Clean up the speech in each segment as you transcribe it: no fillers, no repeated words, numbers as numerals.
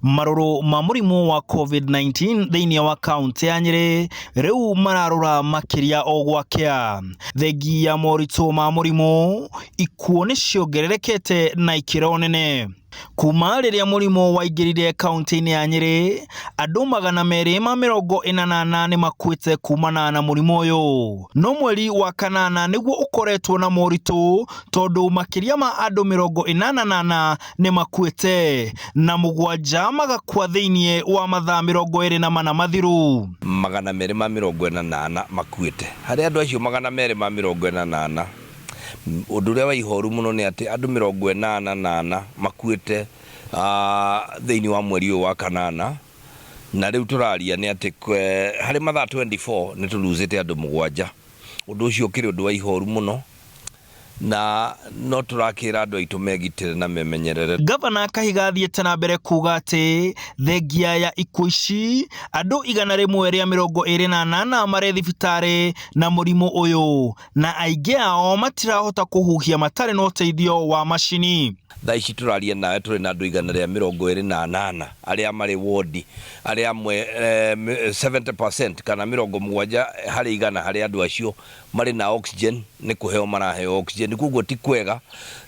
Marũrũ ma mũrimũ wa covid-19 thĩinĩ wa kaũntĩ ya Nyeri rĩu mararũra makĩria o gwakĩa. Thengi ya moritũ ma mũrimũ, ikuũ nĩ ciongererekete na ikĩro nene. Kuma rĩrĩa mũrimũ waingĩrire kaũntĩ-inĩ ya Nyeri, andũ 248 nĩ makuĩte kumana na mũrimũ ũyũ. No mweri wa kanana nĩguo ũkoretwo na moritũ tondũ makĩria ma andũ 88 nĩ makuĩte na 7 magakua thĩinĩ wa mathaa 24 mathiru. 248 makuĩte. Harĩ andũ acio 248 ũndũ ũrĩa wa ihoru mũno nĩ atĩ andũ 88 makuĩte thĩinĩ wa mweri ũyũ wa kanana, na rĩu tũraria nĩ atĩ harĩ mathaa 24 nĩ tũluzĩte andũ 7. Ũndũ ũcio ũkĩrĩ ũndũ wa ihoru mũno, na no tũrakĩra andũ aitũ megitĩre na memenyerere. Gavana Kahiga athiĩte na mbere kuga atĩ thengia ya ikuũ ici, andũ 128 marĩ thibitarĩ na mũrimũ ũyũ, na aingĩ ao matirahota kũhuhia matarĩ na ũteithio wa macini. Thaa ici tũraria nawe tũrĩ na andũ 128 arĩa marĩ wodi, arĩa amwe 70% kana 70 harĩ 100 harĩ andũ acio marĩ na oxygen, nĩ kũheo maraheo oxygen. Koguo ti kwega,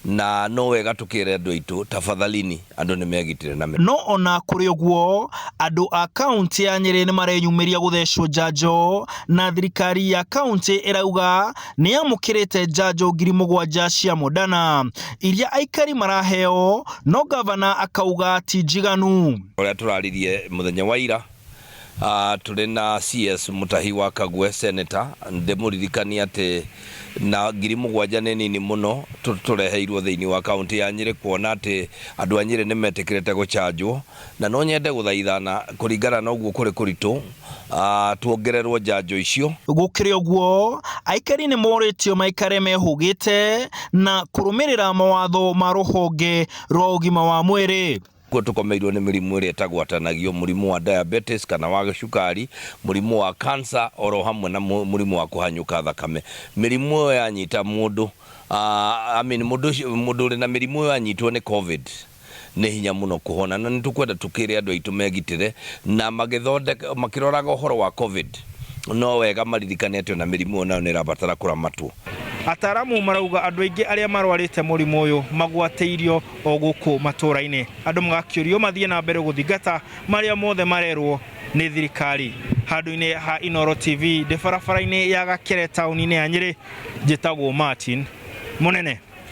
na no wega tũkĩre andũ aitũ tafadhalini andũ nĩ megitĩre na no ona kũrĩ ũguo, andũ a kaũntĩ ya Nyeri nĩ marenyumĩria gũthecwo njanjo, na thirikari ya kaũntĩ ĩrauga nĩ yamũkĩrĩte njanjo 7,000 cia Moderna iria aikari maraheo, no gavana akauga ti njiganu. Ũrĩa tũraririe mũthenya wa ira, tũrĩ na CS Mũtahi wa Kagwe senator, ndĩmũririkania atĩ na 7,000 nĩ nini mũno tũreheirwo thĩinĩ wa kaũntĩ ya Nyeri, kuona atĩ andũ a Nyeri nĩ metĩkĩrĩte gũcanjwo, na no nyende gũthaithana kũringana na ũguo kũrĩ kũritũ tuongererwo njanjo icio. Gũkĩrĩ ũguo, aikari nĩ morĩtio maikare mehũgĩte na kũrũmĩrĩra mawatho ma rũhonge rwa ũgima wa mwĩrĩ. Tũkomeirwo nĩ mĩrimũ ĩrĩa ĩtagwatanagio, mũrimũ wa diabetes kana wa gĩcukari, mũrimũ wa cancer, oro hamwe na mũrimũ wa kũhanyũka thakame. Mĩrimũ ĩyo yanyita mũndũ, mũndũ ũrĩ na mĩrimũ ĩyo yanyitwo nĩ covid nĩ hinya mũno kũhona, na nĩ tũkwenda tũkĩre andũ aitũ megitĩre na makĩroraga ũhoro wa covid, no wega maririkane atĩ na mĩrimũ ĩyo nayo nĩ ĩrabatara kũramatwo. Ataramu marauga andũ aingĩ arĩa marwarĩte mũrimũ ũyũ magwatĩirio o gũkũ matũũra-inĩ. Andũ magakĩũrio mathiĩ na mbere gũthingata marĩa mothe marerwo nĩ thirikari. Handũ-inĩ ha Inooro TV, ndĩ barabara-inĩ ya Gakere taũni-inĩ ya Nyeri, njĩtagwo Martin Mũnene.